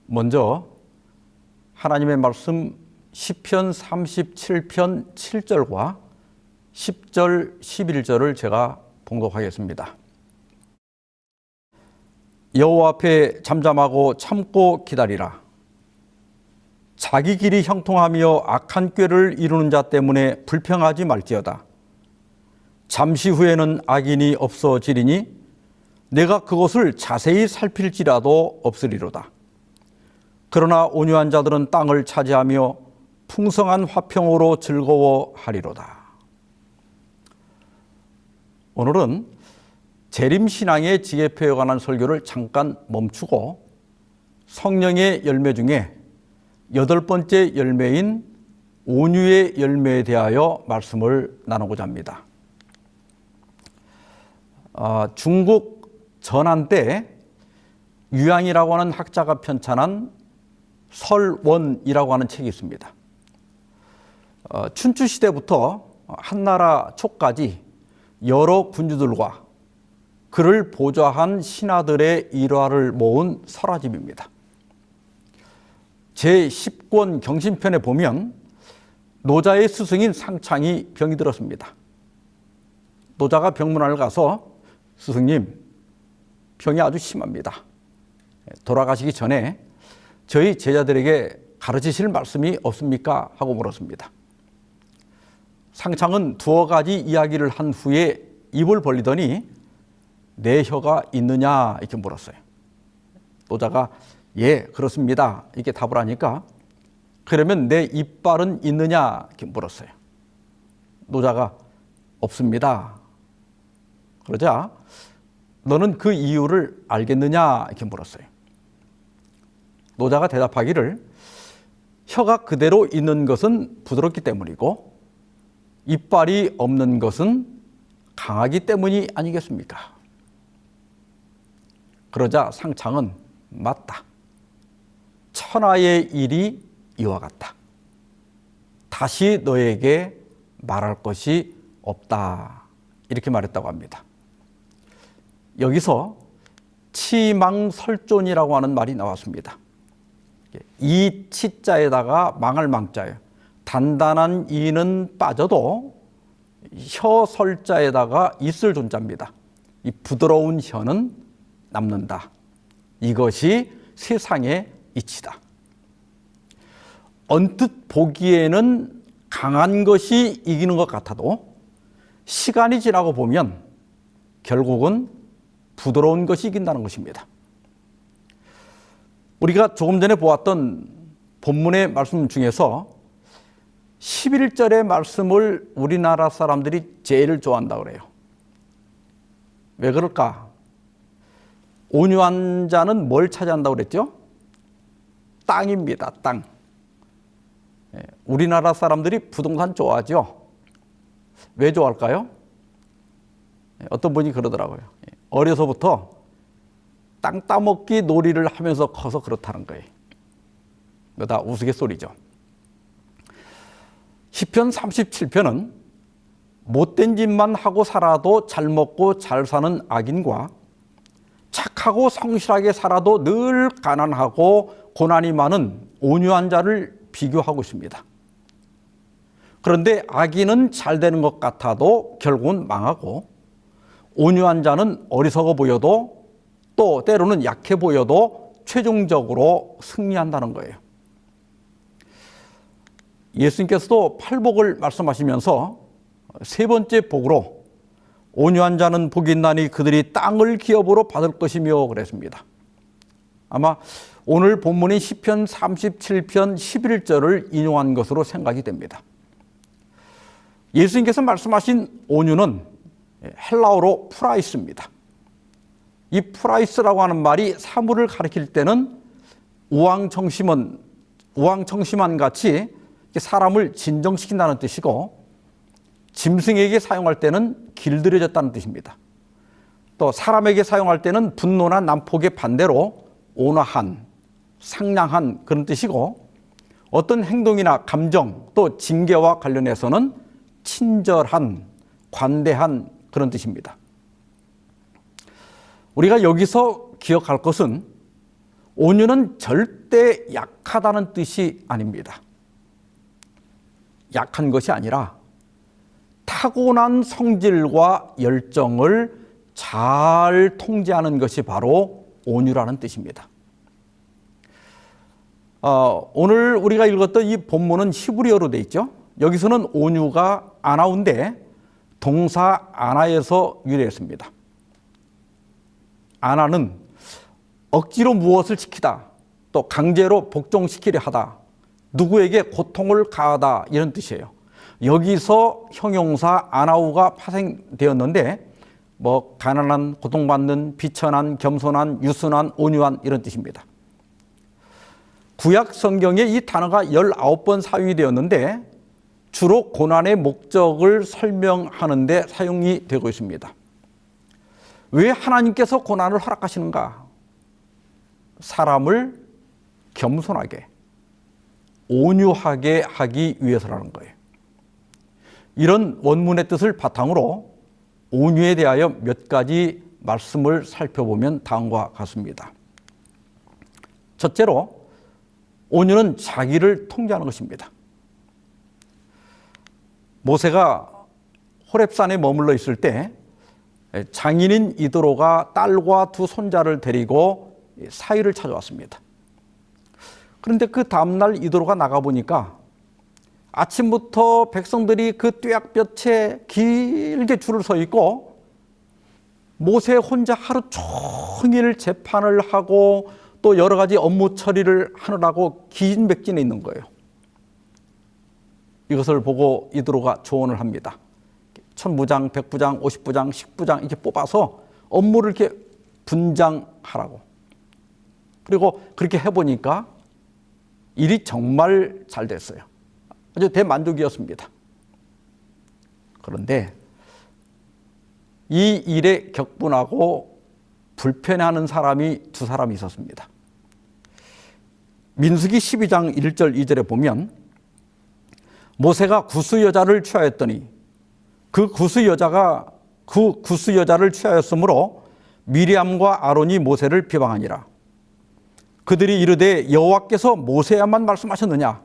먼저 하나님의 말씀 시편 37편 7절과 10절, 11절을 제가 봉독하겠습니다. 여호와 앞에 잠잠하고 참고 기다리라. 자기 길이 형통하며 악한 꾀를 이루는 자 때문에 불평하지 말지어다. 잠시 후에는 악인이 없어지리니 내가 그것을 자세히 살필지라도 없으리로다. 그러나 온유한 자들은 땅을 차지하며 풍성한 화평으로 즐거워하리로다. 오늘은 재림신앙의 지혜표에 관한 설교를 잠깐 멈추고 성령의 열매 중에 8번째 열매인 온유의 열매에 대하여 말씀을 나누고자 합니다. 중국 전한 때 유양이라고 하는 학자가 편찬한 설원이라고 하는 책이 있습니다. 춘추 시대부터 한나라 초까지 여러 군주들과 그를 보좌한 신하들의 일화를 모은 설화집입니다. 제10권 경신편에 보면 노자의 스승인 상창이 병이 들었습니다. 노자가 병문안을 가서 스승님, 병이 아주 심합니다. 돌아가시기 전에 저희 제자들에게 가르치실 말씀이 없습니까? 하고 물었습니다. 상창은 두어 가지 이야기를 한 후에 입을 벌리더니 내 혀가 있느냐 이렇게 물었어요. 노자가 예, 그렇습니다. 이렇게 답을 하니까 그러면 내 이빨은 있느냐 이렇게 물었어요. 노자가 없습니다. 그러자 너는 그 이유를 알겠느냐 이렇게 물었어요. 노자가 대답하기를 혀가 그대로 있는 것은 부드럽기 때문이고 이빨이 없는 것은 강하기 때문이 아니겠습니까? 그러자 상창은 맞다. 천하의 일이 이와 같다. 다시 너에게 말할 것이 없다. 이렇게 말했다고 합니다. 여기서 치망설존이라고 하는 말이 나왔습니다. 이 치자에다가 망할 망자예요. 단단한 이는 빠져도 혀 설자에다가 있을 존자입니다. 이 부드러운 혀는 남는다. 이것이 세상의 이치다. 언뜻 보기에는 강한 것이 이기는 것 같아도 시간이 지나고 보면 결국은 부드러운 것이 이긴다는 것입니다. 우리가 조금 전에 보았던 본문의 말씀 중에서 11절의 말씀을 우리나라 사람들이 제일 좋아한다고 그래요. 왜 그럴까? 온유한 자는 뭘 차지한다고 그랬죠? 땅입니다. 땅. 우리나라 사람들이 부동산 좋아하죠? 왜 좋아할까요? 어떤 분이 그러더라고요. 어려서부터 땅 따먹기 놀이를 하면서 커서 그렇다는 거예요. 이거 다 우스갯소리죠. 시편 37편은 못된 짓만 하고 살아도 잘 먹고 잘 사는 악인과 착하고 성실하게 살아도 늘 가난하고 고난이 많은 온유한 자를 비교하고 있습니다. 그런데 악인은 잘 되는 것 같아도 결국은 망하고 온유한 자는 어리석어 보여도 또 때로는 약해 보여도 최종적으로 승리한다는 거예요. 예수님께서도 팔복을 말씀하시면서 세 번째 복으로 온유한 자는 복이 있나니 그들이 땅을 기업으로 받을 것이며 그랬습니다. 아마 오늘 본문인 시편 37편 11절을 인용한 것으로 생각이 됩니다. 예수님께서 말씀하신 온유는 헬라어로 프라이스입니다. 이 프라이스라고 하는 말이 사물을 가리킬 때는 우왕청심한 같이 사람을 진정시킨다는 뜻이고 짐승에게 사용할 때는 길들여졌다는 뜻입니다. 또 사람에게 사용할 때는 분노나 난폭의 반대로 온화한, 상냥한 그런 뜻이고 어떤 행동이나 감정 또 징계와 관련해서는 친절한, 관대한 그런 뜻입니다. 우리가 여기서 기억할 것은 온유는 절대 약하다는 뜻이 아닙니다. 약한 것이 아니라 타고난 성질과 열정을 잘 통제하는 것이 바로 온유라는 뜻입니다. 오늘 우리가 읽었던 이 본문은 히브리어로 되어 있죠. 여기서는 온유가 아나운데 동사 아나에서 유래했습니다. 아나는 억지로 무엇을 시키다, 또 강제로 복종시키려 하다, 누구에게 고통을 가하다 이런 뜻이에요. 여기서 형용사 아나우가 파생되었는데 가난한, 고통받는, 비천한, 겸손한, 유순한, 온유한 이런 뜻입니다. 구약 성경에 이 단어가 19번 사용이 되었는데 주로 고난의 목적을 설명하는 데 사용이 되고 있습니다. 왜 하나님께서 고난을 허락하시는가? 사람을 겸손하게, 온유하게 하기 위해서라는 거예요. 이런 원문의 뜻을 바탕으로 온유에 대하여 몇 가지 말씀을 살펴보면 다음과 같습니다. 첫째로, 온유는 자기를 통제하는 것입니다. 모세가 호렙산에 머물러 있을 때 장인인 이드로가 딸과 두 손자를 데리고 사위를 찾아왔습니다. 그런데 그 다음날 이드로가 나가보니까 아침부터 백성들이 그 뙤약볕에 길게 줄을 서 있고 모세 혼자 하루 종일 재판을 하고 또 여러 가지 업무 처리를 하느라고 기진맥진해 있는 거예요. 이것을 보고 이드로가 조언을 합니다. 1000부장, 100부장, 50부장, 10부장 이렇게 뽑아서 업무를 이렇게 분장하라고. 그리고 그렇게 해보니까 일이 정말 잘 됐어요. 아주 대만족이었습니다. 그런데 이 일에 격분하고 불편해하는 사람이 두 사람이 있었습니다. 민수기 12장 1절 2절에 보면 모세가 구스 여자를 취하였더니 그 구스 여자를 취하였으므로 미리암과 아론이 모세를 비방하니라. 그들이 이르되 여호와께서 모세야만 말씀하셨느냐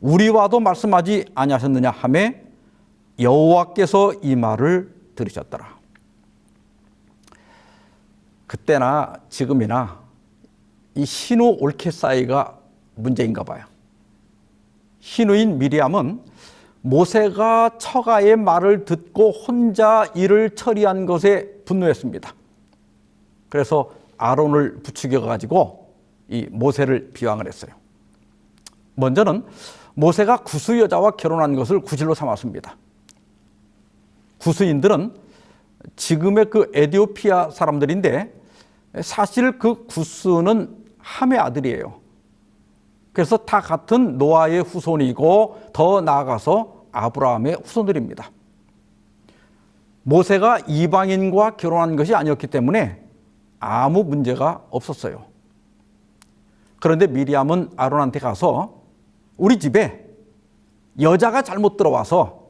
우리와도 말씀하지 아니하셨느냐 하매 여호와께서 이 말을 들으셨더라. 그때나 지금이나 이 신우 옳게 사이가 문제인가 봐요. 신우인 미리암은 모세가 처가의 말을 듣고 혼자 일을 처리한 것에 분노했습니다. 그래서 아론을 부추겨 가지고 이 모세를 비방을 했어요. 먼저는 모세가 구스 여자와 결혼한 것을 구실로 삼았습니다. 구스인들은 지금의 그 에티오피아 사람들인데 사실 그 구스는 함의 아들이에요. 그래서 다 같은 노아의 후손이고 더 나아가서 아브라함의 후손들입니다. 모세가 이방인과 결혼한 것이 아니었기 때문에 아무 문제가 없었어요. 그런데 미리암은 아론한테 가서 우리 집에 여자가 잘못 들어와서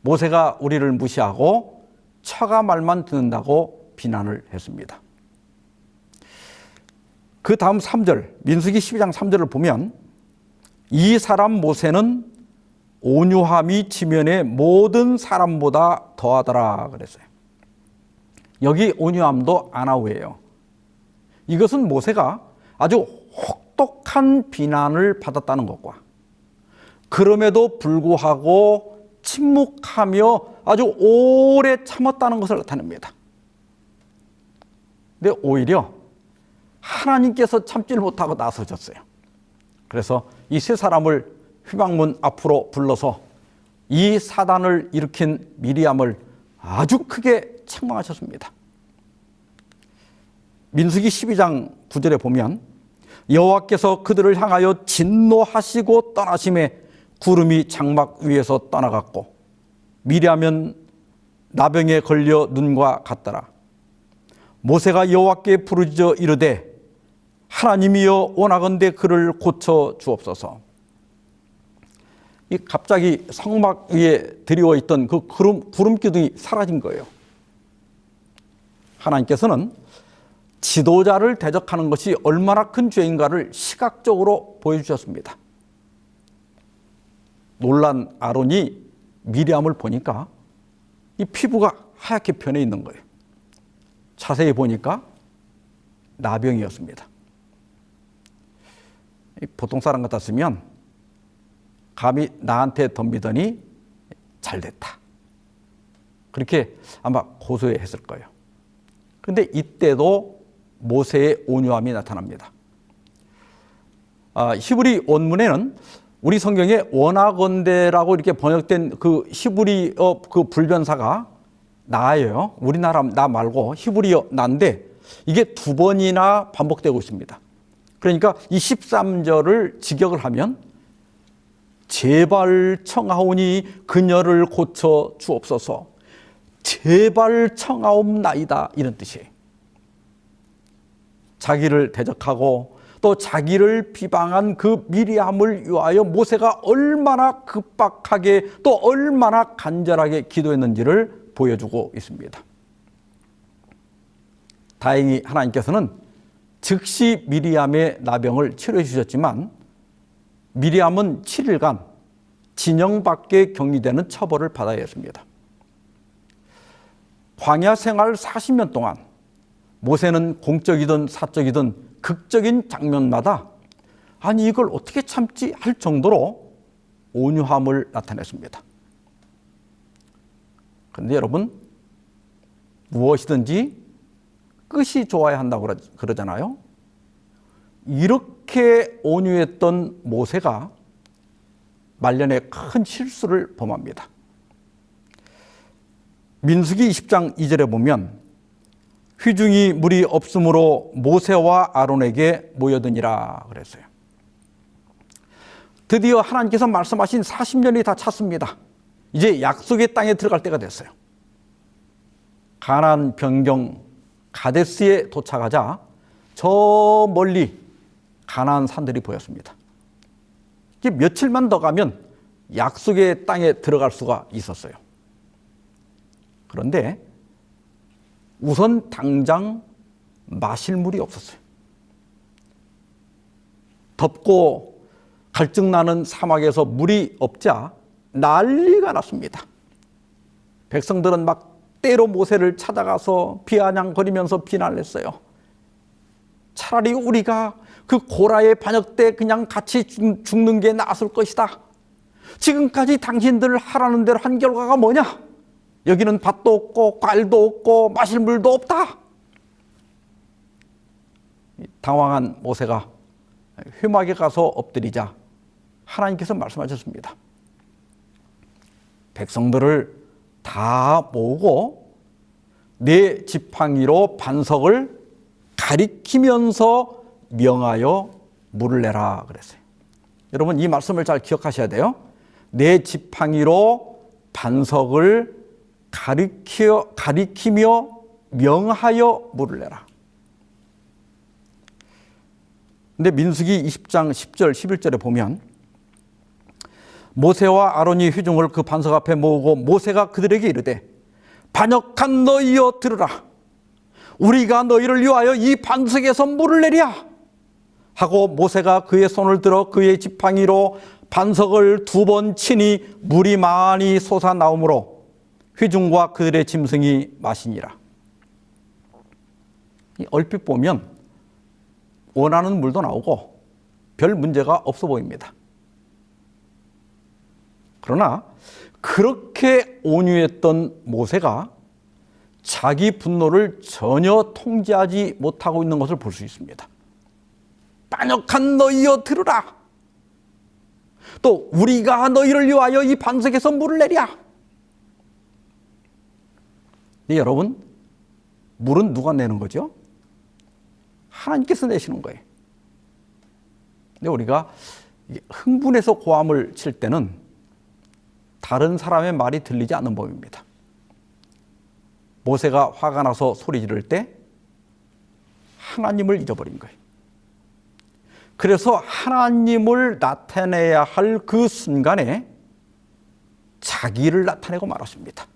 모세가 우리를 무시하고 처가 말만 듣는다고 비난을 했습니다. 그 다음 3절, 민수기 12장 3절을 보면 이 사람 모세는 온유함이 지면의 모든 사람보다 더하더라 그랬어요. 여기 온유함도 아나우예요. 이것은 모세가 아주 혹독한 비난을 받았다는 것과 그럼에도 불구하고 침묵하며 아주 오래 참았다는 것을 나타냅니다. 근데 오히려 하나님께서 참지를 못하고 나서셨어요. 그래서 이 세 사람을 휘방문 앞으로 불러서 이 사단을 일으킨 미리암을 아주 크게 책망하셨습니다. 민수기 12장 9절에 보면 여호와께서 그들을 향하여 진노하시고 떠나심에 구름이 장막 위에서 떠나갔고 미리암은 나병에 걸려 눈과 같더라. 모세가 여호와께 부르짖어 이르되 하나님이여 원하건대 그를 고쳐 주옵소서. 이 갑자기 성막 위에 드리워 있던 그 구름 기둥이 사라진 거예요. 하나님께서는 지도자를 대적하는 것이 얼마나 큰 죄인가를 시각적으로 보여주셨습니다. 놀란 아론이 미리암을 보니까 이 피부가 하얗게 변해 있는 거예요. 자세히 보니까 나병이었습니다. 보통 사람 같았으면 감히 나한테 덤비더니 잘 됐다, 그렇게 아마 고소했을 거예요. 그런데 이때도 모세의 온유함이 나타납니다. 히브리 원문에는 우리 성경에 원하건대라고 이렇게 번역된 그 히브리어 그 불변사가 나예요. 우리나라 나 말고 히브리어 나인데 이게 두 번이나 반복되고 있습니다. 그러니까 이 13절을 직역을 하면 제발 청하오니 그녀를 고쳐 주옵소서, 제발 청하옵나이다, 이런 뜻이에요. 자기를 대적하고 또 자기를 비방한 그 미리암을 위하여 모세가 얼마나 급박하게 또 얼마나 간절하게 기도했는지를 보여주고 있습니다. 다행히 하나님께서는 즉시 미리암의 나병을 치료해 주셨지만 미리암은 7일간 진영 밖에 격리되는 처벌을 받아야 했습니다. 광야 생활 40년 동안 모세는 공적이든 사적이든 극적인 장면마다 아니 이걸 어떻게 참지 할 정도로 온유함을 나타냈습니다. 그런데 여러분, 무엇이든지 끝이 좋아야 한다고 그러잖아요. 이렇게 온유했던 모세가 말년에 큰 실수를 범합니다. 민수기 20장 2절에 보면 휘중이 물이 없으므로 모세와 아론에게 모여드니라 그랬어요. 드디어 하나님께서 말씀하신 40년이 다 찼습니다. 이제 약속의 땅에 들어갈 때가 됐어요. 가나안 변경 가데스에 도착하자 저 멀리 가나안 산들이 보였습니다. 이제 며칠만 더 가면 약속의 땅에 들어갈 수가 있었어요. 그런데 우선 당장 마실 물이 없었어요. 덥고 갈증나는 사막에서 물이 없자 난리가 났습니다. 백성들은 막 때로 모세를 찾아가서 비아냥거리면서 비난을 했어요. 차라리 우리가 그 고라의 반역 때 그냥 같이 죽는 게 나았을 것이다. 지금까지 당신들 하라는 대로 한 결과가 뭐냐? 여기는 밭도 없고 과일도 없고 마실 물도 없다. 당황한 모세가 회막에 가서 엎드리자 하나님께서 말씀하셨습니다. 백성들을 다 모으고 내 지팡이로 반석을 가리키면서 명하여 물을 내라 그랬어요. 여러분, 이 말씀을 잘 기억하셔야 돼요. 내 지팡이로 반석을 가리키며 명하여 물을 내라. 근데 민수기 20장 10절 11절에 보면 모세와 아론이 회중을 그 반석 앞에 모으고 모세가 그들에게 이르되 반역한 너희여 들으라. 우리가 너희를 위하여 이 반석에서 물을 내랴 하고 모세가 그의 손을 들어 그의 지팡이로 반석을 2번 치니 물이 많이 솟아나오므로 회중과 그들의 짐승이 마시니라. 얼핏 보면 원하는 물도 나오고 별 문제가 없어 보입니다. 그러나 그렇게 온유했던 모세가 자기 분노를 전혀 통제하지 못하고 있는 것을 볼 수 있습니다. 반역한 너희여 들으라. 또 우리가 너희를 위하여 이 반석에서 물을 내랴. 네, 여러분, 물은 누가 내는 거죠? 하나님께서 내시는 거예요. 근데 우리가 흥분해서 고함을 칠 때는 다른 사람의 말이 들리지 않는 법입니다. 모세가 화가 나서 소리 지를 때 하나님을 잊어버린 거예요. 그래서 하나님을 나타내야 할 그 순간에 자기를 나타내고 말았습니다.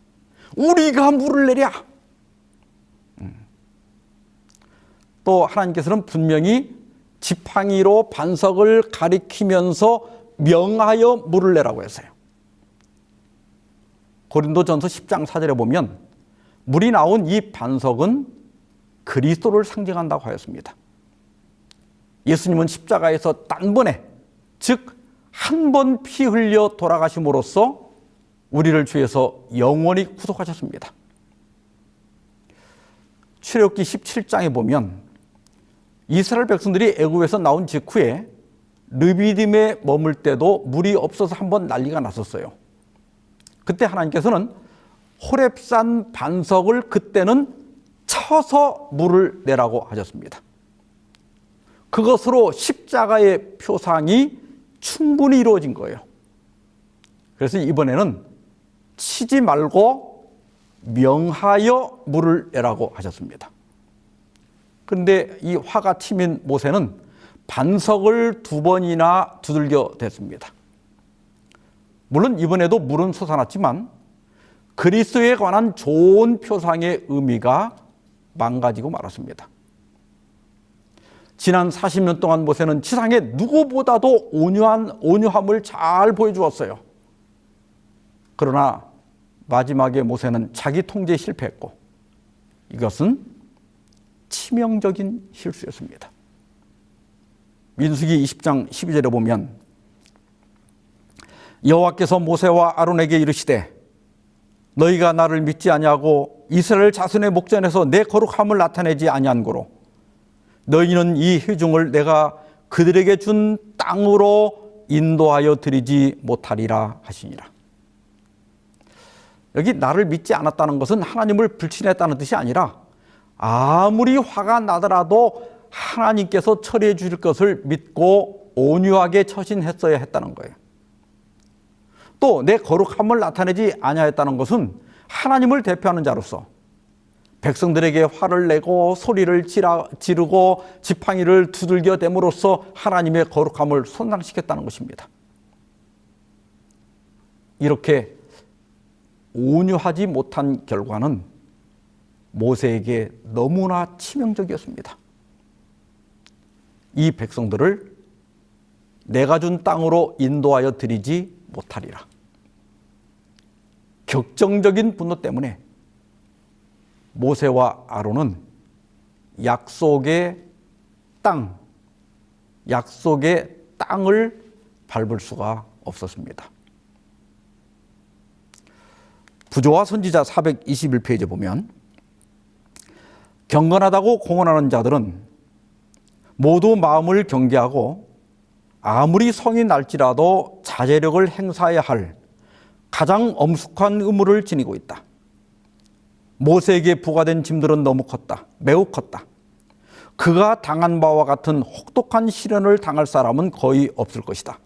우리가 물을 내랴. 또 또 하나님께서는 분명히 지팡이로 반석을 가리키면서 명하여 물을 내라고 했어요. 고린도전서 10장 4절에 보면 물이 나온 이 반석은 그리스도를 상징한다고 하였습니다. 예수님은 십자가에서 단번에, 즉 한 번 피 흘려 돌아가심으로써 우리를 주에서 영원히 구속하셨습니다. 출애굽기 17장에 보면 이스라엘 백성들이 애굽에서 나온 직후에 르비딤에 머물 때도 물이 없어서 한번 난리가 났었어요. 그때 하나님께서는 호렙산 반석을 그때는 쳐서 물을 내라고 하셨습니다. 그것으로 십자가의 표상이 충분히 이루어진 거예요. 그래서 이번에는 치지 말고 명하여 물을 내라고 하셨습니다. 그런데 이 화가 치민 모세는 반석을 2번이나 두들겨 댔습니다. 물론 이번에도 물은 솟아났지만 그리스도에 관한 좋은 표상의 의미가 망가지고 말았습니다. 지난 40년 동안 모세는 지상에 누구보다도 온유함을 잘 보여주었어요. 그러나 마지막에 모세는 자기 통제에 실패했고 이것은 치명적인 실수였습니다. 민수기 20장 12절에 보면 여호와께서 모세와 아론에게 이르시되 너희가 나를 믿지 아니하고 이스라엘 자손의 목전에서 내 거룩함을 나타내지 아니한 고로 너희는 이 회중을 내가 그들에게 준 땅으로 인도하여 드리지 못하리라 하시니라. 여기 나를 믿지 않았다는 것은 하나님을 불신했다는 뜻이 아니라 아무리 화가 나더라도 하나님께서 처리해 주실 것을 믿고 온유하게 처신했어야 했다는 거예요. 또 내 거룩함을 나타내지 아니하였다는 것은 하나님을 대표하는 자로서 백성들에게 화를 내고 소리를 지르고 지팡이를 두들겨 댐으로써 하나님의 거룩함을 손상시켰다는 것입니다. 이렇게 온유하지 못한 결과는 모세에게 너무나 치명적이었습니다. 이 백성들을 내가 준 땅으로 인도하여 드리지 못하리라. 격정적인 분노 때문에 모세와 아론은 약속의 땅을 밟을 수가 없었습니다. 부조와 선지자 421페이지에 보면 경건하다고 공언하는 자들은 모두 마음을 경계하고 아무리 성이 날지라도 자제력을 행사해야 할 가장 엄숙한 의무를 지니고 있다. 모세에게 부과된 짐들은 너무 컸다. 매우 컸다. 그가 당한 바와 같은 혹독한 시련을 당할 사람은 거의 없을 것이다.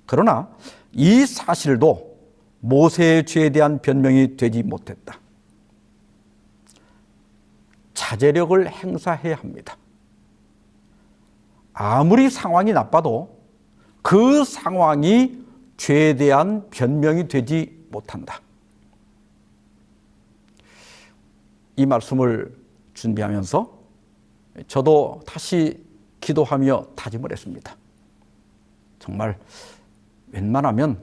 그러나 이 사실도 모세의 죄에 대한 변명이 되지 못했다. 자제력을 행사해야 합니다. 아무리 상황이 나빠도 그 상황이 죄에 대한 변명이 되지 못한다. 이 말씀을 준비하면서 저도 다시 기도하며 다짐을 했습니다. 정말 웬만하면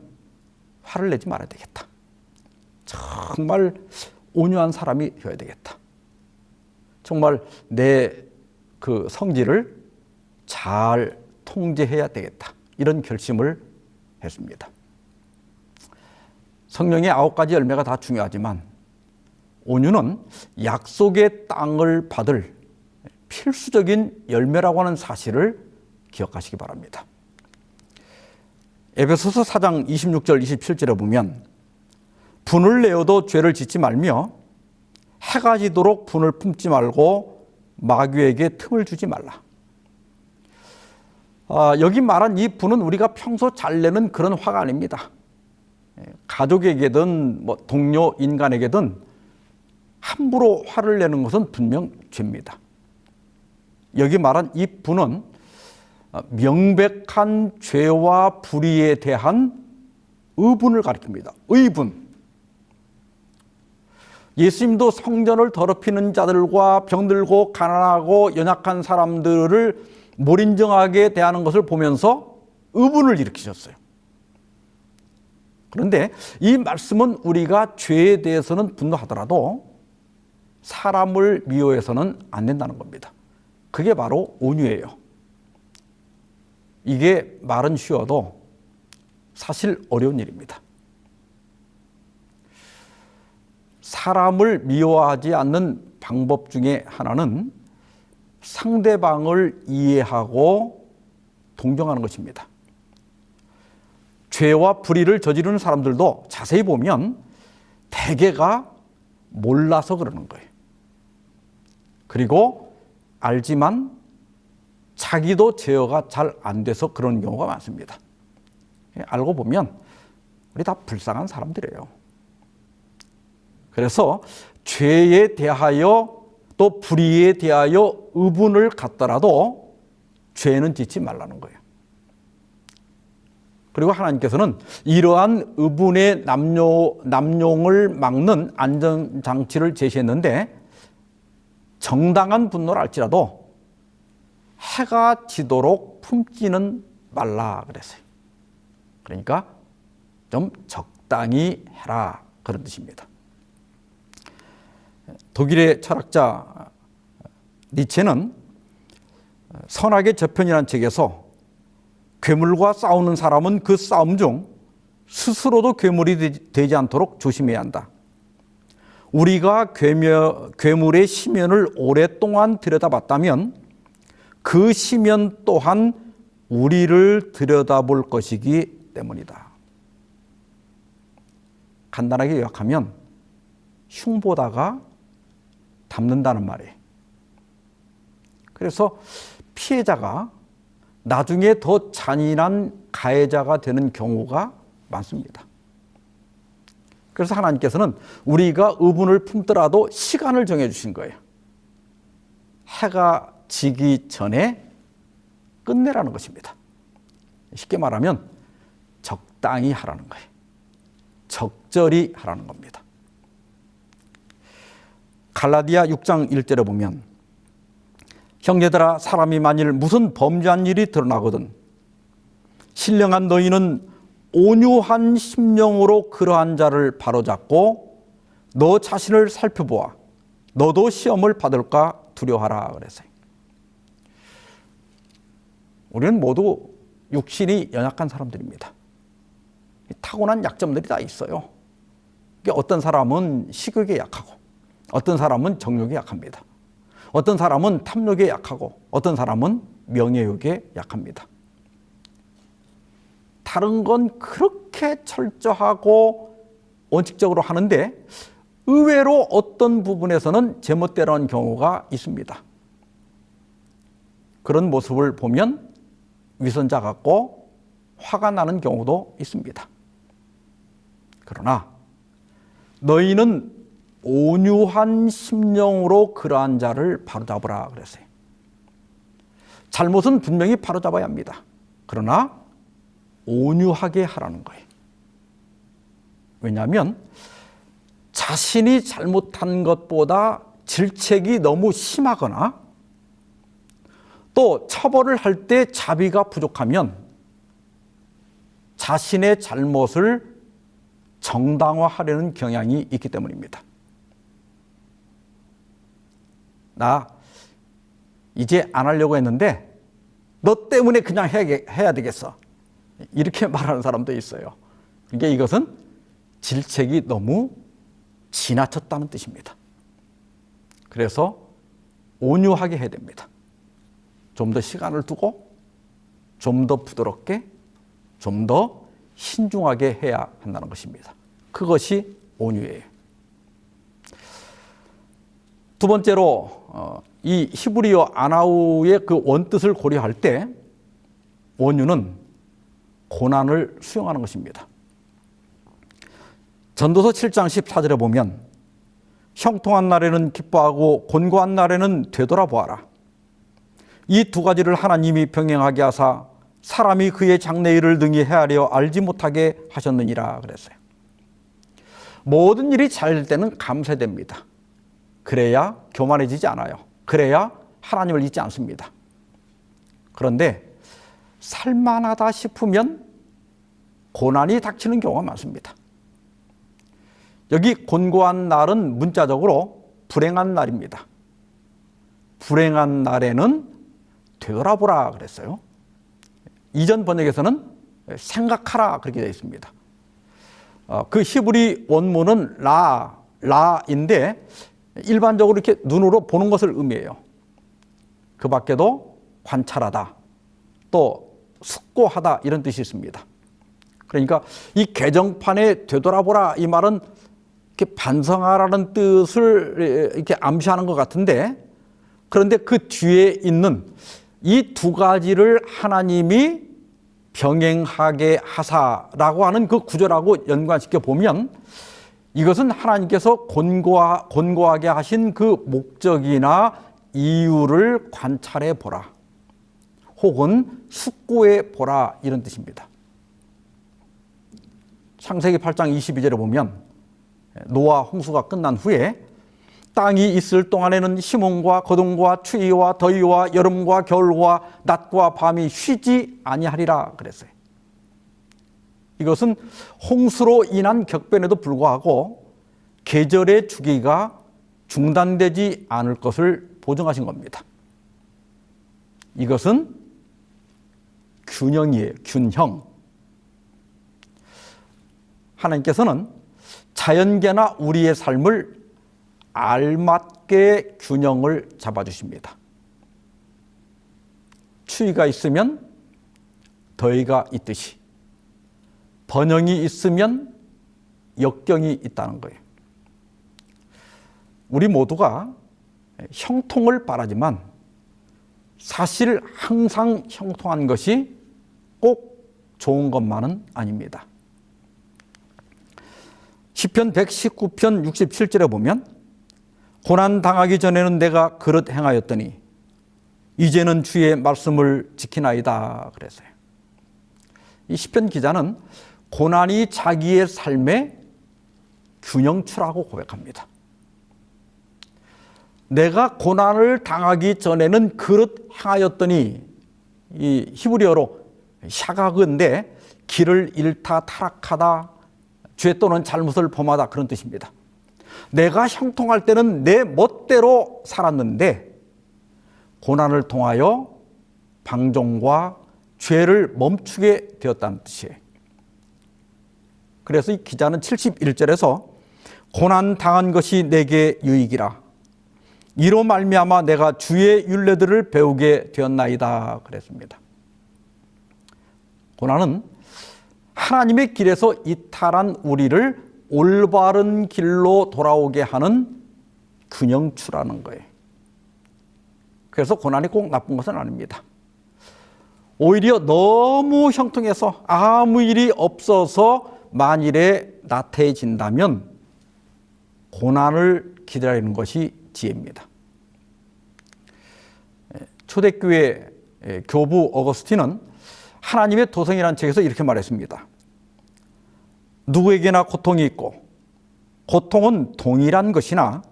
화를 내지 말아야 되겠다. 정말 온유한 사람이 되어야 되겠다. 정말 내 그 성질을 잘 통제해야 되겠다. 이런 결심을 했습니다. 성령의 9가지 열매가 다 중요하지만 온유는 약속의 땅을 받을 필수적인 열매라고 하는 사실을 기억하시기 바랍니다. 에베소서 4장 26절 27절에 보면 분을 내어도 죄를 짓지 말며 해가 지도록 분을 품지 말고 마귀에게 틈을 주지 말라. 여기 말한 이 분은 우리가 평소 잘 내는 그런 화가 아닙니다. 가족에게든 동료 인간에게든 함부로 화를 내는 것은 분명 죄입니다. 여기 말한 이 분은 명백한 죄와 불의에 대한 의분을 가리킵니다. 의분. 예수님도 성전을 더럽히는 자들과 병들고 가난하고 연약한 사람들을 몰인정하게 대하는 것을 보면서 의분을 일으키셨어요. 그런데 이 말씀은 우리가 죄에 대해서는 분노하더라도 사람을 미워해서는 안 된다는 겁니다. 그게 바로 온유예요. 이게 말은 쉬워도 사실 어려운 일입니다. 사람을 미워하지 않는 방법 중에 하나는 상대방을 이해하고 동정하는 것입니다. 죄와 불의를 저지르는 사람들도 자세히 보면 대개가 몰라서 그러는 거예요. 그리고 알지만 자기도 제어가 잘 안 돼서 그런 경우가 많습니다. 알고 보면 우리 다 불쌍한 사람들이에요. 그래서 죄에 대하여 또 불의에 대하여 의분을 갖더라도 죄는 짓지 말라는 거예요. 그리고 하나님께서는 이러한 의분의 남용을 막는 안전장치를 제시했는데 정당한 분노를 알지라도 해가 지도록 품지는 말라 그랬어요. 그러니까 좀 적당히 해라 그런 뜻입니다. 독일의 철학자 니체는 선악의 저편이라는 책에서 괴물과 싸우는 사람은 그 싸움 중 스스로도 괴물이 되지 않도록 조심해야 한다. 우리가 괴물의 시면을 오랫동안 들여다봤다면 그 시면 또한 우리를 들여다볼 것이기 때문이다. 간단하게 요약하면 흉보다가 담는다는 말이에요. 그래서 피해자가 나중에 더 잔인한 가해자가 되는 경우가 많습니다. 그래서 하나님께서는 우리가 의분을 품더라도 시간을 정해주신 거예요. 해가 지기 전에 끝내라는 것입니다. 쉽게 말하면 적당히 하라는 거예요. 적절히 하라는 겁니다. 갈라디아 6장 1절에 보면 형제들아 사람이 만일 무슨 범죄한 일이 드러나거든 신령한 너희는 온유한 심령으로 그러한 자를 바로잡고 너 자신을 살펴보아 너도 시험을 받을까 두려워하라 그랬어요. 우리는 모두 육신이 연약한 사람들입니다. 타고난 약점들이 다 있어요. 어떤 사람은 식욕에 약하고 어떤 사람은 정욕에 약합니다. 어떤 사람은 탐욕에 약하고 어떤 사람은 명예욕에 약합니다. 다른 건 그렇게 철저하고 원칙적으로 하는데 의외로 어떤 부분에서는 제멋대로 하는 경우가 있습니다. 그런 모습을 보면 위선자 같고 화가 나는 경우도 있습니다. 그러나 너희는 온유한 심령으로 그러한 자를 바로잡으라 그랬어요. 잘못은 분명히 바로잡아야 합니다. 그러나 온유하게 하라는 거예요. 왜냐하면 자신이 잘못한 것보다 질책이 너무 심하거나 또 처벌을 할 때 자비가 부족하면 자신의 잘못을 정당화하려는 경향이 있기 때문입니다. 나 이제 안 하려고 했는데 너 때문에 그냥 해야 되겠어. 이렇게 말하는 사람도 있어요. 그러니까 이것은 질책이 너무 지나쳤다는 뜻입니다. 그래서 온유하게 해야 됩니다. 좀 더 시간을 두고 좀 더 부드럽게 좀 더 신중하게 해야 한다는 것입니다. 그것이 온유예요. 두 번째로 이 히브리어 아나우의 그 원뜻을 고려할 때 온유는 고난을 수용하는 것입니다. 전도서 7장 14절에 보면 형통한 날에는 기뻐하고 곤고한 날에는 되돌아보아라. 이 두 가지를 하나님이 병행하게 하사 사람이 그의 장래일을 능히 헤아려 알지 못하게 하셨느니라 그랬어요. 모든 일이 잘 될 때는 감사됩니다. 그래야 교만해지지 않아요. 그래야 하나님을 잊지 않습니다. 그런데 살만하다 싶으면 고난이 닥치는 경우가 많습니다. 여기 곤고한 날은 문자적으로 불행한 날입니다. 불행한 날에는 되돌아보라 그랬어요. 이전 번역에서는 생각하라 그렇게 되어 있습니다. 그 히브리 원문은 라인데 일반적으로 이렇게 눈으로 보는 것을 의미해요. 그 밖에도 관찰하다, 또 숙고하다 이런 뜻이 있습니다. 그러니까 이 개정판에 되돌아보라 이 말은 이렇게 반성하라는 뜻을 이렇게 암시하는 것 같은데, 그런데 그 뒤에 있는 이 두 가지를 하나님이 병행하게 하사라고 하는 그 구절하고 연관시켜 보면 이것은 하나님께서 곤고하게 하신 그 목적이나 이유를 관찰해 보라, 혹은 숙고해 보라 이런 뜻입니다. 창세기 8장 22절에 보면 노아 홍수가 끝난 후에 땅이 있을 동안에는 심음과 거둠과 추위와 더위와 여름과 겨울과 낮과 밤이 쉬지 아니하리라 그랬어요. 이것은 홍수로 인한 격변에도 불구하고 계절의 주기가 중단되지 않을 것을 보증하신 겁니다. 이것은 균형이에요. 균형. 하나님께서는 자연계나 우리의 삶을 알맞게 균형을 잡아주십니다. 추위가 있으면 더위가 있듯이, 번영이 있으면 역경이 있다는 거예요. 우리 모두가 형통을 바라지만 사실 항상 형통한 것이 꼭 좋은 것만은 아닙니다. 시편 119편 67절에 보면 고난 당하기 전에는 내가 그릇 행하였더니 이제는 주의 말씀을 지키나이다 그랬어요. 이 시편 기자는 고난이 자기의 삶의 균형추라고 고백합니다. 내가 고난을 당하기 전에는 그릇 행하였더니, 이 히브리어로 샤가그인데 길을 잃다 타락하다, 죄 또는 잘못을 범하다 그런 뜻입니다. 내가 형통할 때는 내 멋대로 살았는데 고난을 통하여 방종과 죄를 멈추게 되었다는 뜻이에요. 그래서 이 기자는 71절에서 고난 당한 것이 내게 유익이라, 이로 말미암아 내가 주의 율례들을 배우게 되었나이다 그랬습니다. 고난은 하나님의 길에서 이탈한 우리를 올바른 길로 돌아오게 하는 균형추라는 거예요. 그래서 고난이 꼭 나쁜 것은 아닙니다. 오히려 너무 형통해서 아무 일이 없어서 만일에 나태해진다면 고난을 기다리는 것이 지혜입니다. 초대교회 교부 어거스틴은 하나님의 도성이라는 책에서 이렇게 말했습니다. 누구에게나 고통이 있고 고통은 동일한 것이나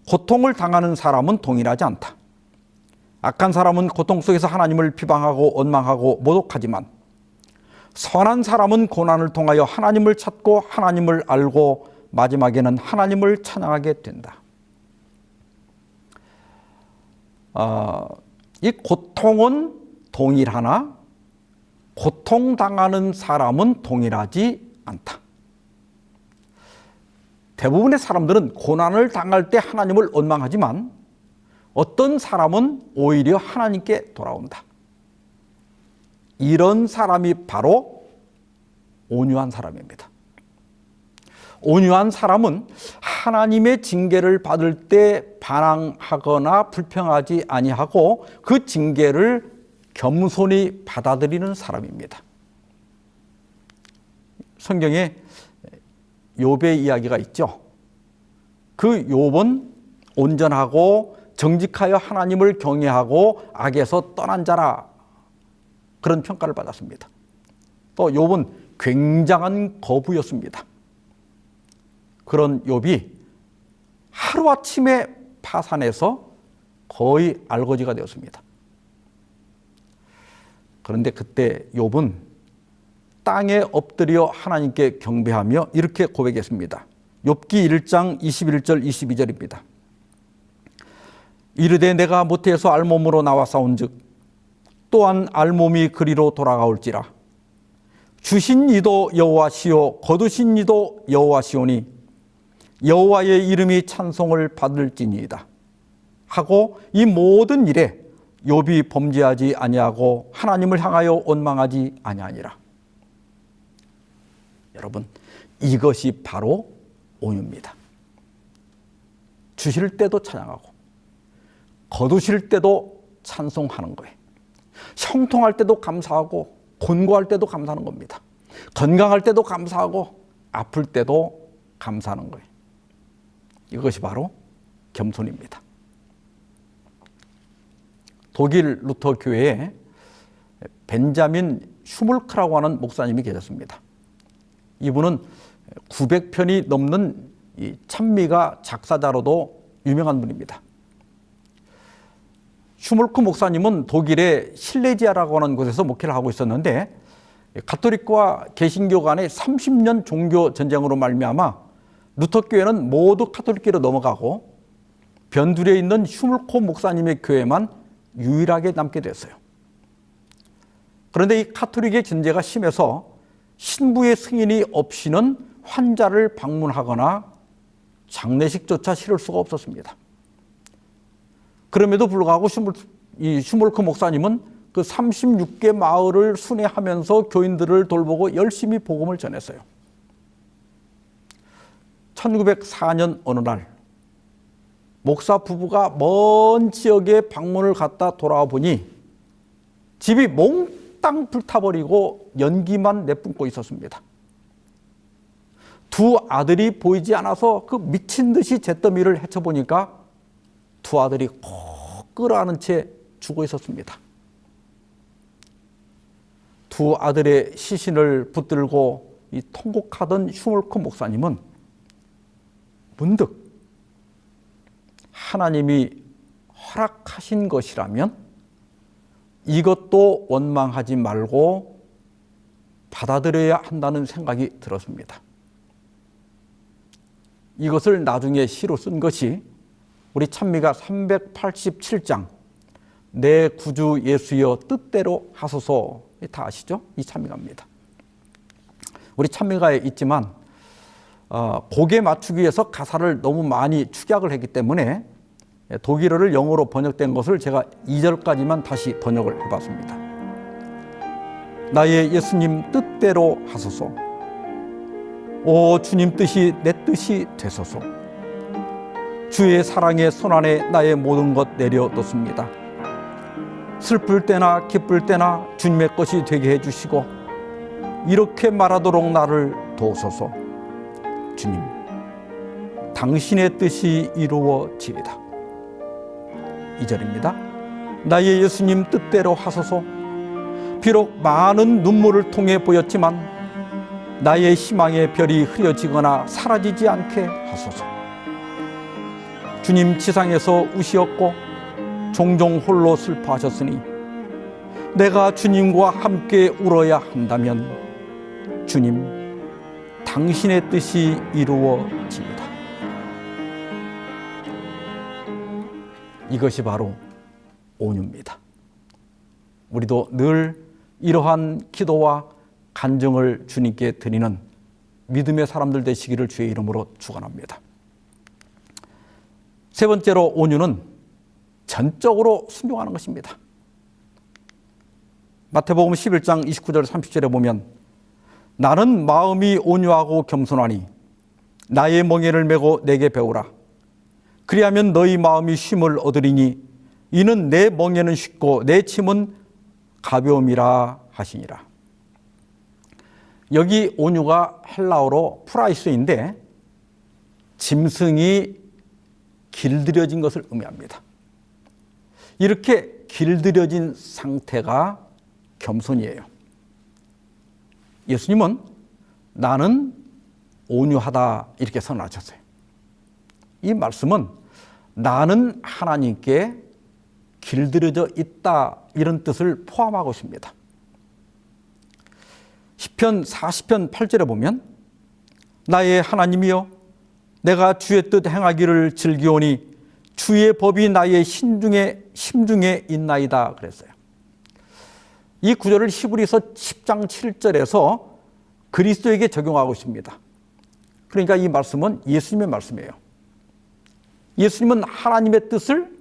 고통을 당하는 사람은 동일하지 않다. 악한 사람은 고통 속에서 하나님을 비방하고 원망하고 모독하지만 선한 사람은 고난을 통하여 하나님을 찾고 하나님을 알고 마지막에는 하나님을 찬양하게 된다. 이 고통은 동일하나 고통당하는 사람은 동일하지 않다. 대부분의 사람들은 고난을 당할 때 하나님을 원망하지만 어떤 사람은 오히려 하나님께 돌아온다. 이런 사람이 바로 온유한 사람입니다. 온유한 사람은 하나님의 징계를 받을 때 반항하거나 불평하지 아니하고 그 징계를 겸손히 받아들이는 사람입니다. 성경에 욥의 이야기가 있죠. 그 욥은 온전하고 정직하여 하나님을 경외하고 악에서 떠난 자라, 그런 평가를 받았습니다. 또 욥은 굉장한 거부였습니다. 그런 욥이 하루아침에 파산해서 거의 알거지가 되었습니다. 그런데 그때 욥은 땅에 엎드려 하나님께 경배하며 이렇게 고백했습니다. 욥기 1장 21절 22절입니다. 이르되 내가 모태에서 알몸으로 나와싸운즉 또한 알몸이 그리로 돌아가올지라. 주신 이도 여호와시요 거두신 이도 여호와시오니 여호와의 이름이 찬송을 받을지니이다 하고 이 모든 일에 욥이 범죄하지 아니하고 하나님을 향하여 원망하지 아니하니라. 여러분, 이것이 바로 온유입니다. 주실 때도 찬양하고 거두실 때도 찬송하는 거예요. 형통할 때도 감사하고 곤고할 때도 감사하는 겁니다. 건강할 때도 감사하고 아플 때도 감사하는 거예요. 이것이 바로 겸손입니다. 독일 루터 교회에 벤자민 슈물크라고 하는 목사님이 계셨습니다. 이분은 900편이 넘는 이 찬미가 작사자로도 유명한 분입니다. 슈물크 목사님은 독일의 실레지아라고 하는 곳에서 목회를 하고 있었는데 가톨릭과 개신교 간의 30년 종교 전쟁으로 말미암아 루터 교회는 모두 가톨릭교로 넘어가고 변두리에 있는 슈물크 목사님의 교회만 유일하게 남게 됐어요. 그런데 이 가톨릭의 전제가 심해서 신부의 승인이 없이는 환자를 방문하거나 장례식조차 치를 수가 없었습니다. 그럼에도 불구하고 슈물크 목사님은 그 36개 마을을 순회하면서 교인들을 돌보고 열심히 복음을 전했어요. 1904년 어느 날 목사 부부가 먼 지역에 방문을 갔다 돌아와 보니 집이 몽땅 불타버리고 연기만 내뿜고 있었습니다. 두 아들이 보이지 않아서 그 미친 듯이 잿더미를 헤쳐보니까 두 아들이 콕 끌어안은 채 죽어 있었습니다. 두 아들의 시신을 붙들고 이 통곡하던 슈물크 목사님은 문득 하나님이 허락하신 것이라면 이것도 원망하지 말고 받아들여야 한다는 생각이 들었습니다. 이것을 나중에 시로 쓴 것이 우리 찬미가 387장 내 구주 예수여 뜻대로 하소서, 다 아시죠? 이 찬미가입니다. 우리 찬미가에 있지만 곡에 맞추기 위해서 가사를 너무 많이 축약을 했기 때문에 독일어를 영어로 번역된 것을 제가 2절까지만 다시 번역을 해봤습니다. 나의 예수님 뜻대로 하소서. 오 주님 뜻이 내 뜻이 되소서. 주의 사랑의 손안에 나의 모든 것 내려놓습니다. 슬플 때나 기쁠 때나 주님의 것이 되게 해주시고 이렇게 말하도록 나를 도우소서. 주님, 당신의 뜻이 이루어지리다. 2절입니다. 나의 예수님 뜻대로 하소서. 비록 많은 눈물을 통해 보였지만 나의 희망의 별이 흐려지거나 사라지지 않게 하소서. 주님 지상에서 우시었고 종종 홀로 슬퍼하셨으니 내가 주님과 함께 울어야 한다면 주님, 당신의 뜻이 이루어집니다. 이것이 바로 온유입니다. 우리도 늘 이러한 기도와 간증을 주님께 드리는 믿음의 사람들 되시기를 주의 이름으로 축원합니다. 세 번째로 온유는 전적으로 순종하는 것입니다. 마태복음 11장 29절 30절에 보면 나는 마음이 온유하고 겸손하니 나의 멍에를 메고 내게 배우라. 그리하면 너희 마음이 쉼을 얻으리니 이는 내 멍에는 쉽고 내 짐은 가벼움이라 하시니라. 여기 온유가 헬라어로 프라이스인데 짐승이 길들여진 것을 의미합니다. 이렇게 길들여진 상태가 겸손이에요. 예수님은 나는 온유하다 이렇게 선언하셨어요. 이 말씀은 나는 하나님께 길들여져 있다 이런 뜻을 포함하고 있습니다. 시편 40편 8절에 보면 나의 하나님이여 내가 주의 뜻 행하기를 즐기오니 주의 법이 나의 심중에 있나이다 그랬어요. 이 구절을 히브리서 10장 7절에서 그리스도에게 적용하고 있습니다. 그러니까 이 말씀은 예수님의 말씀이에요. 예수님은 하나님의 뜻을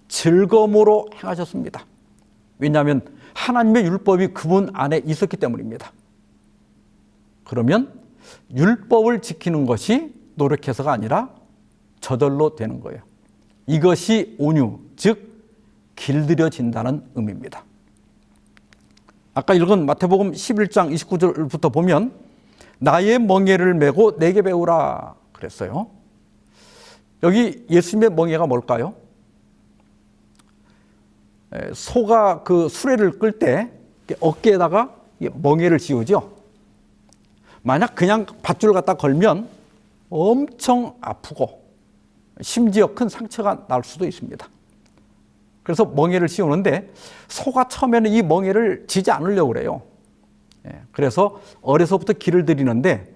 즐거움으로 행하셨습니다. 왜냐하면 하나님의 율법이 그분 안에 있었기 때문입니다. 그러면 율법을 지키는 것이 노력해서가 아니라 저절로 되는 거예요. 이것이 온유, 즉 길들여진다는 의미입니다. 아까 읽은 마태복음 11장 29절부터 보면 나의 멍에를 메고 내게 배우라 그랬어요. 여기 예수님의 멍에가 뭘까요? 소가 그 수레를 끌 때 어깨에다가 멍에를 씌우죠. 만약 그냥 밧줄 갖다 걸면 엄청 아프고 심지어 큰 상처가 날 수도 있습니다. 그래서 멍에를 씌우는데 소가 처음에는 이 멍에를 지지 않으려고 그래요. 그래서 어려서부터 길을 들이는데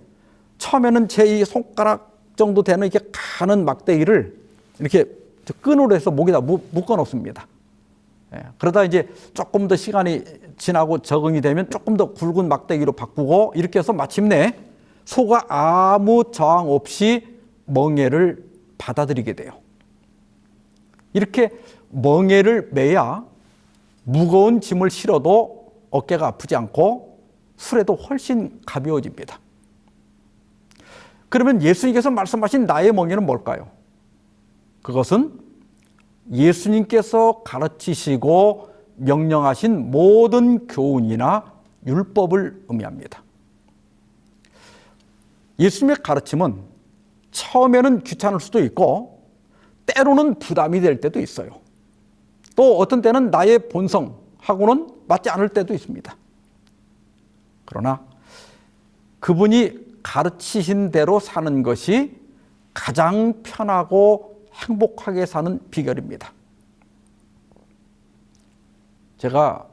처음에는 제 이 손가락 정도 되는 이렇게 가는 막대기를 이렇게 끈으로 해서 목에다 묶어 놓습니다. 그러다 이제 조금 더 시간이 지나고 적응이 되면 조금 더 굵은 막대기로 바꾸고 이렇게 해서 마침내 소가 아무 저항 없이 멍에를 받아들이게 돼요. 이렇게 멍에를 매야 무거운 짐을 실어도 어깨가 아프지 않고 수레도 훨씬 가벼워집니다. 그러면 예수님께서 말씀하신 나의 멍에는 뭘까요? 그것은 예수님께서 가르치시고 명령하신 모든 교훈이나 율법을 의미합니다. 예수님의 가르침은 처음에는 귀찮을 수도 있고 때로는 부담이 될 때도 있어요. 또 어떤 때는 나의 본성하고는 맞지 않을 때도 있습니다. 그러나 그분이 가르치신 대로 사는 것이 가장 편하고 행복하게 사는 비결입니다. 제가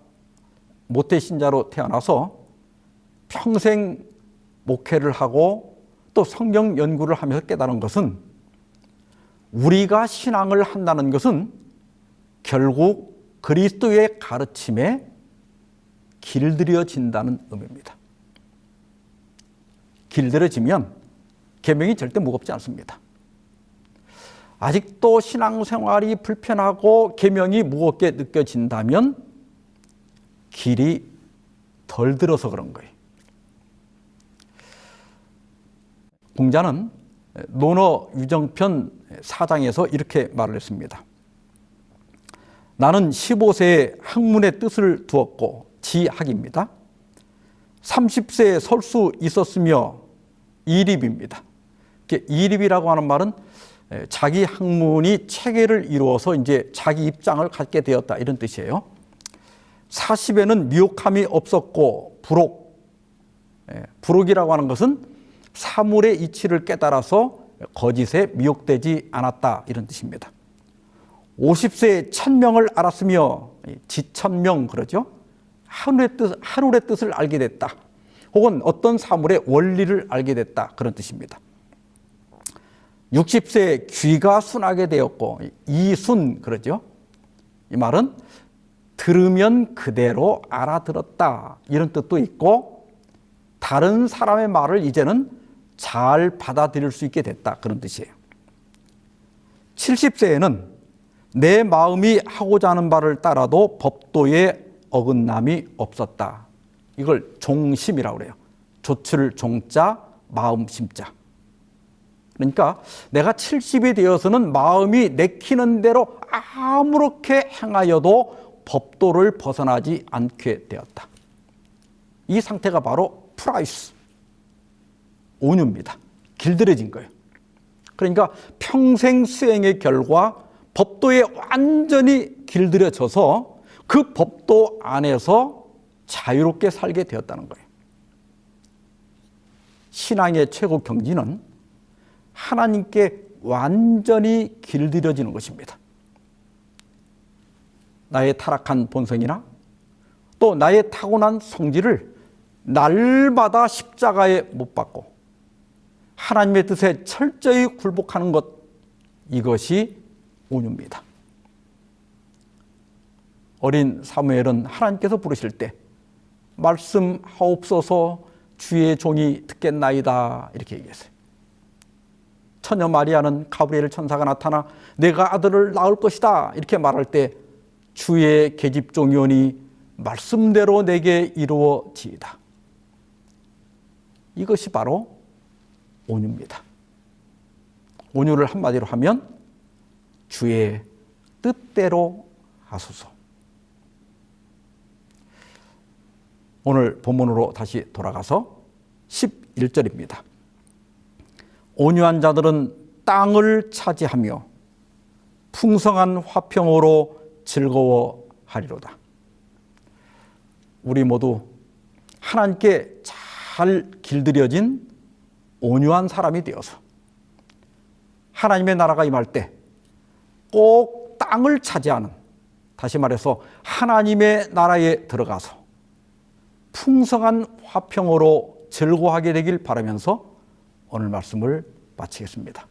모태신자로 태어나서 평생 목회를 하고 또 성경 연구를 하면서 깨달은 것은 우리가 신앙을 한다는 것은 결국 그리스도의 가르침에 길들여진다는 의미입니다. 길들여지면 계명이 절대 무겁지 않습니다. 아직도 신앙생활이 불편하고 계명이 무겁게 느껴진다면 길이 덜 들어서 그런 거예요. 공자는 논어 유정편 4장에서 이렇게 말을 했습니다. 나는 15세에 학문의 뜻을 두었고 지학입니다. 30세에 설 수 있었으며 이립입니다. 이립이라고 하는 말은 자기 학문이 체계를 이루어서 이제 자기 입장을 갖게 되었다 이런 뜻이에요. 40에는 미혹함이 없었고 부록이라고 하는 것은 사물의 이치를 깨달아서 거짓에 미혹되지 않았다 이런 뜻입니다. 50세에 천명을 알았으며 지천명 그러죠. 하늘의 뜻을 알게 됐다. 혹은 어떤 사물의 원리를 알게 됐다 그런 뜻입니다. 60세에 귀가 순하게 되었고 이순 그러죠. 이 말은 들으면 그대로 알아들었다 이런 뜻도 있고 다른 사람의 말을 이제는 잘 받아들일 수 있게 됐다 그런 뜻이에요. 70세에는 내 마음이 하고자 하는 바를 따라도 법도에 어긋남이 없었다. 이걸 종심이라고 그래요. 조출 종자, 마음 심자. 그러니까 내가 70이 되어서는 마음이 내키는 대로 아무렇게 행하여도 법도를 벗어나지 않게 되었다. 이 상태가 바로 프라이스, 온유입니다. 길들여진 거예요. 그러니까 평생 수행의 결과 법도에 완전히 길들여져서 그 법도 안에서 자유롭게 살게 되었다는 거예요. 신앙의 최고 경지는 하나님께 완전히 길들여지는 것입니다. 나의 타락한 본성이나 또 나의 타고난 성질을 날마다 십자가에 못 박고 하나님의 뜻에 철저히 굴복하는 것, 이것이 온유입니다. 어린 사무엘은 하나님께서 부르실 때 말씀하옵소서 주의 종이 듣겠나이다 이렇게 얘기했어요. 처녀 마리아는 가브리엘 천사가 나타나 내가 아들을 낳을 것이다 이렇게 말할 때 주의 계집종이오니 말씀대로 내게 이루어지이다. 이것이 바로 온유입니다. 온유를 한마디로 하면 주의 뜻대로 하소서. 오늘 본문으로 다시 돌아가서 11절입니다. 온유한 자들은 땅을 차지하며 풍성한 화평으로 즐거워하리로다. 우리 모두 하나님께 잘 길들여진 온유한 사람이 되어서 하나님의 나라가 임할 때 꼭 땅을 차지하는, 다시 말해서 하나님의 나라에 들어가서 풍성한 화평으로 즐거워하게 되길 바라면서 오늘 말씀을 마치겠습니다.